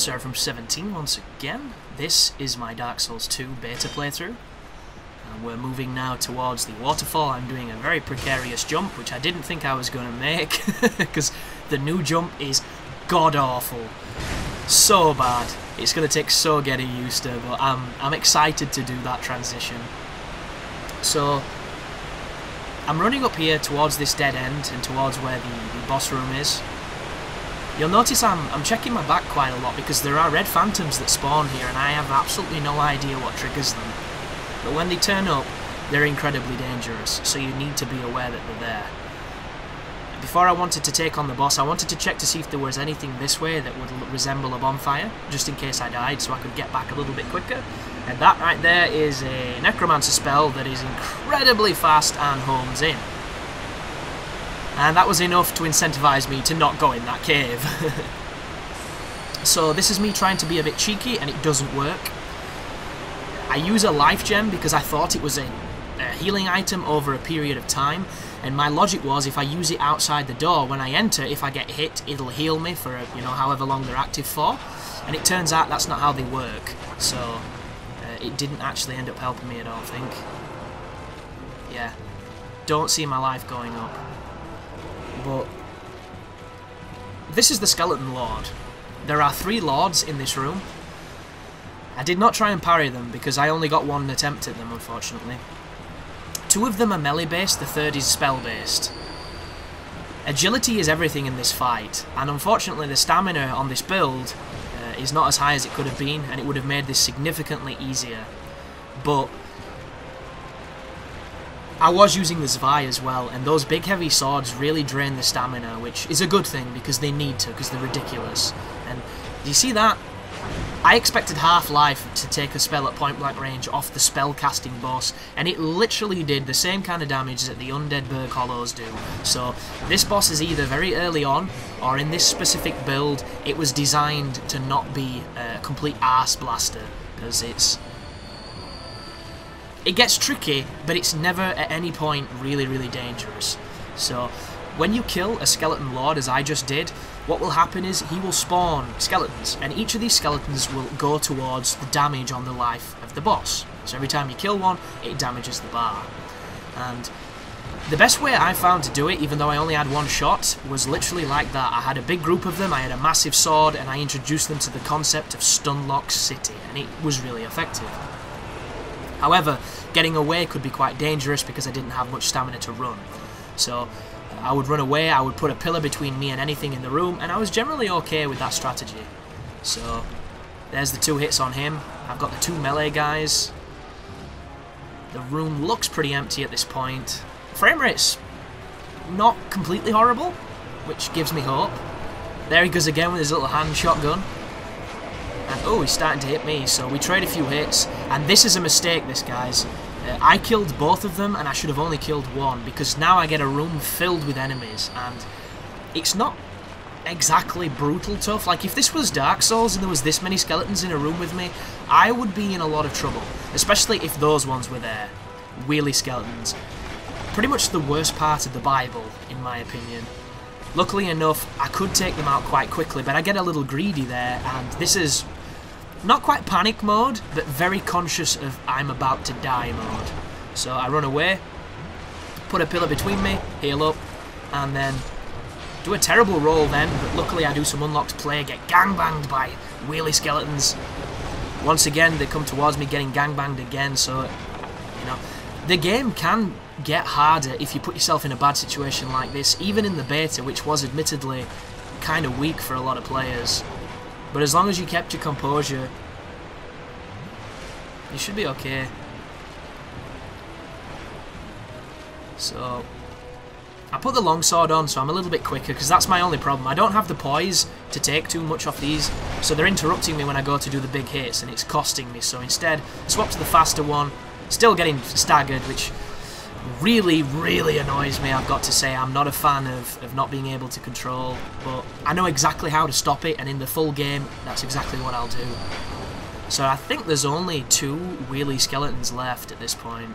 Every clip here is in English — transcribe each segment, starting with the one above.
Server from 17 once again. This is my Dark Souls 2 beta playthrough. And we're moving now towards the waterfall. I'm doing a very precarious jump, which I didn't think I was going to make, because the new jump is god-awful. So bad. It's going to take so getting used to, but I'm excited to do that transition. So, I'm running up here towards this dead end and towards where the boss room is. You'll notice I'm checking my back quite a lot because there are red phantoms that spawn here and I have absolutely no idea what triggers them. But when they turn up, they're incredibly dangerous, so you need to be aware that they're there. Before I wanted to take on the boss, I wanted to check to see if there was anything this way that would resemble a bonfire, just in case I died, so I could get back a little bit quicker. And that right there is a necromancer spell that is incredibly fast and homes in. And that was enough to incentivize me to not go in that cave. So this is me trying to be a bit cheeky, and it doesn't work. I use a life gem because I thought it was a healing item over a period of time, and my logic was if I use it outside the door, when I enter, if I get hit, it'll heal me for, however long they're active for. And it turns out that's not how they work, so it didn't actually end up helping me, I don't think. Yeah, don't see my life going up. But this is the Skeleton Lord. There are 3 lords in this room. I did not try and parry them because I only got one attempt at them, unfortunately. 2 of them are melee based, the 3rd is spell based. Agility is everything in this fight, and unfortunately the stamina on this build is not as high as it could have been, and it would have made this significantly easier. But I was using the Zwei as well, and those big heavy swords really drain the stamina, which is a good thing because they need to, because they're ridiculous. And do you see that? I expected half life to take a spell at point blank range off the spell casting boss, and it literally did the same kind of damage that the undead Berg Hollows do. So this boss is either very early on, or in this specific build it was designed to not be a complete arse blaster, because it gets tricky, but it's never at any point really dangerous. So when you kill a skeleton lord, as I just did, what will happen is he will spawn skeletons, and each of these skeletons will go towards the damage on the life of the boss. So every time you kill one, it damages the bar. And the best way I found to do it, even though I only had one shot, was literally like that. I had a big group of them, I had a massive sword, and I introduced them to the concept of Stunlock City, and it was really effective. However, getting away could be quite dangerous because I didn't have much stamina to run. So I would run away, I would put a pillar between me and anything in the room, and I was generally okay with that strategy. So there's the 2 hits on him. I've got the 2 melee guys. The room looks pretty empty at this point. Frame rate's not completely horrible, which gives me hope. There he goes again with his little hand shotgun. And oh, he's starting to hit me, so we trade a few hits. And this is a mistake, this, guys. I killed both of them, and I should have only killed one, because now I get a room filled with enemies, and it's not exactly brutal tough. Like, if this was Dark Souls and there was this many skeletons in a room with me, I would be in a lot of trouble, especially if those ones were there. Wheelie skeletons. Pretty much the worst part of the Bible, in my opinion. Luckily enough, I could take them out quite quickly, but I get a little greedy there, and this is not quite panic mode, but very conscious of I'm about to die mode. So I run away, put a pillar between me, heal up, and then do a terrible roll then, but luckily I do some unlocked play, get gangbanged by wheelie skeletons. Once again, they come towards me, getting gangbanged again, so, the game can get harder if you put yourself in a bad situation like this, even in the beta, which was admittedly kind of weak for a lot of players. But as long as you kept your composure, you should be okay. So I put the longsword on, so I'm a little bit quicker, because that's my only problem. I don't have the poise to take too much off these, so they're interrupting me when I go to do the big hits, and it's costing me. So instead, swap to the faster one, still getting staggered, which really annoys me, I've got to say. I'm not a fan of not being able to control, but I know exactly how to stop it, and in the full game, that's exactly what I'll do. So I think there's only 2 wheelie skeletons left at this point.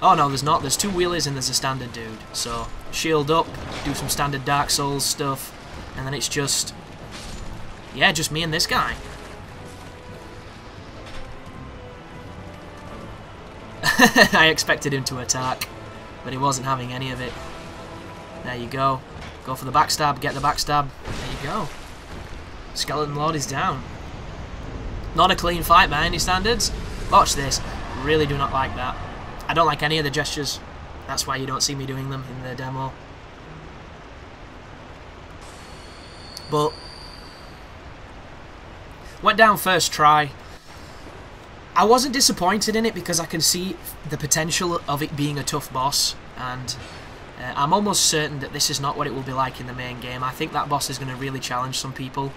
Oh no, there's not. There's 2 wheelies and there's a standard dude. So shield up, do some standard Dark Souls stuff, and then it's just Yeah, just me and this guy. I expected him to attack, but he wasn't having any of it. There you go. Go for the backstab, get the backstab. There you go. Skeleton Lord is down. Not a clean fight by any standards. Watch this. Really do not like that. I don't like any of the gestures. That's why you don't see me doing them in the demo. But went down first try. I wasn't disappointed in it because I can see the potential of it being a tough boss, and I'm almost certain that this is not what it will be like in the main game. I think that boss is going to really challenge some people.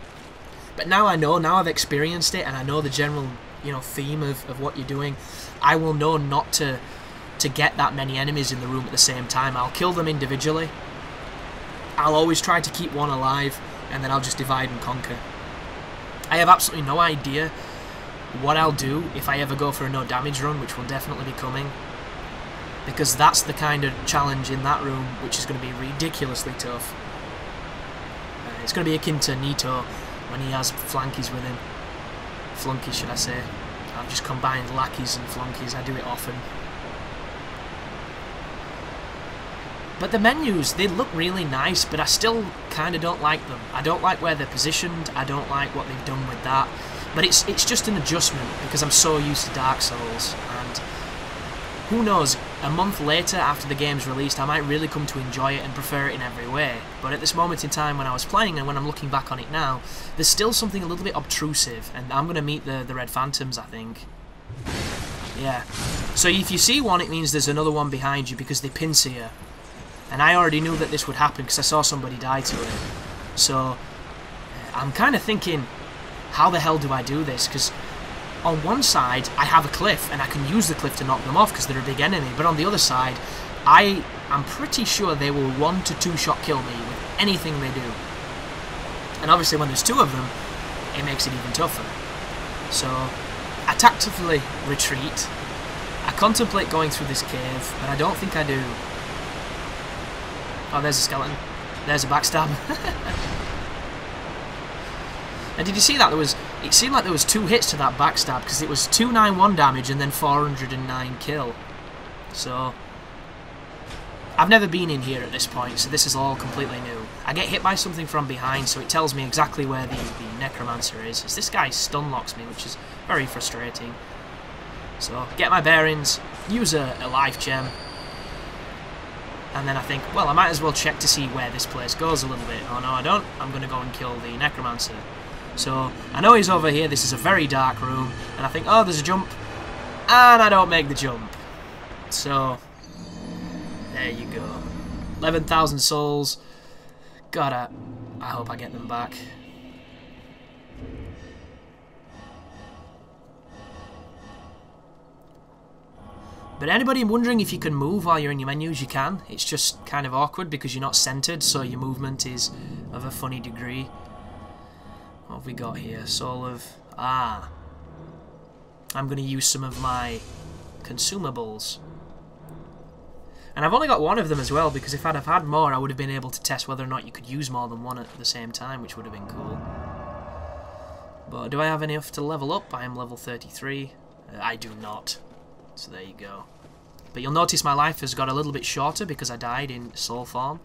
But now I know, now I've experienced it, and I know the general, you know, theme of what you're doing. I will know not to get that many enemies in the room at the same time. I'll kill them individually. I'll always try to keep one alive, and then I'll just divide and conquer. I have absolutely no idea what I'll do if I ever go for a no damage run, which will definitely be coming, because that's the kind of challenge in that room which is going to be ridiculously tough. It's going to be akin to Nito when he has flankies with him. Flunkies, should I say. I've just combined lackeys and flunkies. I do it often. But the menus, they look really nice, but I still kind of don't like them. I don't like where they're positioned. I don't like what they've done with that. But it's just an adjustment because I'm so used to Dark Souls, and who knows, a month later after the game's released I might really come to enjoy it and prefer it in every way. But at this moment in time when I was playing and when I'm looking back on it now, there's still something a little bit obtrusive, and I'm going to meet the Red Phantoms, I think. Yeah. So if you see one, it means there's another one behind you because they pincer you. And I already knew that this would happen because I saw somebody die to it. So I'm kind of thinking, how the hell do I do this? Because on one side, I have a cliff, and I can use the cliff to knock them off because they're a big enemy. But on the other side, I am pretty sure they will 1 to 2 shot kill me with anything they do. And obviously when there's 2 of them, it makes it even tougher. So I tactfully retreat. I contemplate going through this cave, but I don't think I do. Oh, there's a skeleton. There's a backstab. And did you see that? It seemed like there was 2 hits to that backstab, because it was 291 damage and then 409 kill. So I've never been in here at this point, so this is all completely new. I get hit by something from behind, so it tells me exactly where the Necromancer is. As this guy stun locks me, which is very frustrating. So get my bearings, use a life gem, and then I think, well, I might as well check to see where this place goes a little bit. Oh no, I don't. I'm going to go and kill the Necromancer. So I know he's over here. This is a very dark room, and I think, oh, there's a jump, and I don't make the jump. So there you go. 11,000 souls. God, I hope I get them back. But anybody wondering if you can move while you're in your menus, you can. It's just kind of awkward because you're not centered, so your movement is of a funny degree. What have we got here? Soul of... Ah. I'm going to use some of my consumables. And I've only got 1 of them as well, because if I'd have had more, I would have been able to test whether or not you could use more than 1 at the same time, which would have been cool. But do I have enough to level up? I am level 33. I do not. So there you go. But you'll notice my life has got a little bit shorter because I died in soul form.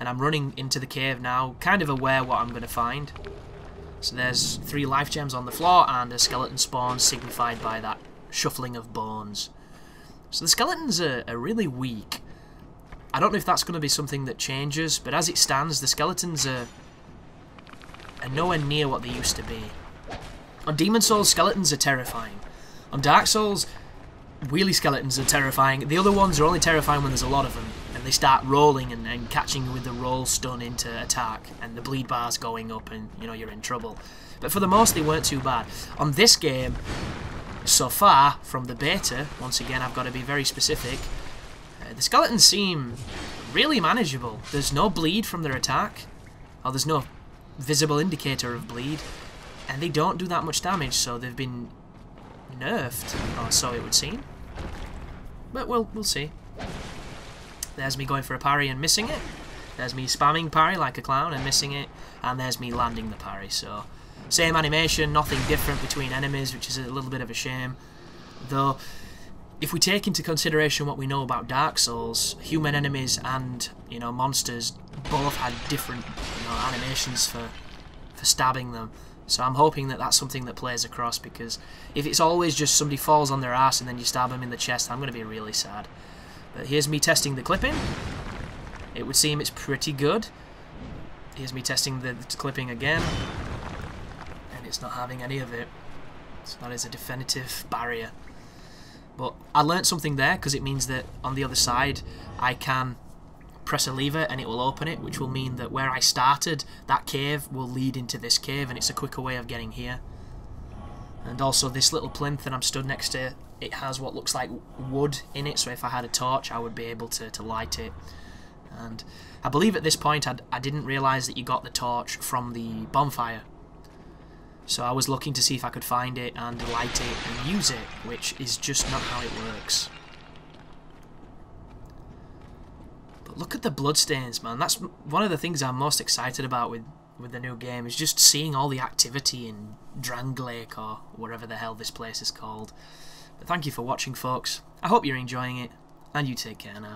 And I'm running into the cave now, kind of aware what I'm going to find. So there's 3 life gems on the floor and a skeleton spawn signified by that shuffling of bones. So the skeletons are really weak. I don't know if that's going to be something that changes, but as it stands, the skeletons are nowhere near what they used to be. On Demon Souls, skeletons are terrifying. On Dark Souls, wheelie skeletons are terrifying. The other ones are only terrifying when there's a lot of them, and they start rolling and catching you with the roll stun into attack, and the bleed bar's going up, and you know you're in trouble. But for the most, they weren't too bad. On this game, so far from the beta, once again I've got to be very specific, the skeletons seem really manageable. There's no bleed from their attack, or there's no visible indicator of bleed, and they don't do that much damage, so they've been nerfed, or so it would seem. But we'll see. There's me going for a parry and missing it. There's me spamming parry like a clown and missing it, and there's me landing the parry. So, same animation, nothing different between enemies, which is a little bit of a shame. Though, if we take into consideration what we know about Dark Souls, human enemies and, you know, monsters both had different, you know, animations for stabbing them. So I'm hoping that that's something that plays across, because if it's always just somebody falls on their ass and then you stab them in the chest, I'm going to be really sad. But here's me testing the clipping. It would seem it's pretty good. Here's me testing the clipping again. And it's not having any of it. So that is a definitive barrier. But I learnt something there, because it means that on the other side I can press a lever and it will open it, which will mean that where I started, that cave will lead into this cave, and it's a quicker way of getting here. And also this little plinth that I'm stood next to, it has what looks like wood in it, so if I had a torch I would be able to light it. And I believe at this point I didn't realise that you got the torch from the bonfire. So I was looking to see if I could find it and light it and use it, which is just not how it works. But look at the bloodstains, man. That's one of the things I'm most excited about with the new game, is just seeing all the activity in Drangleic, or whatever the hell this place is called. But thank you for watching, folks. I hope you're enjoying it, and you take care now.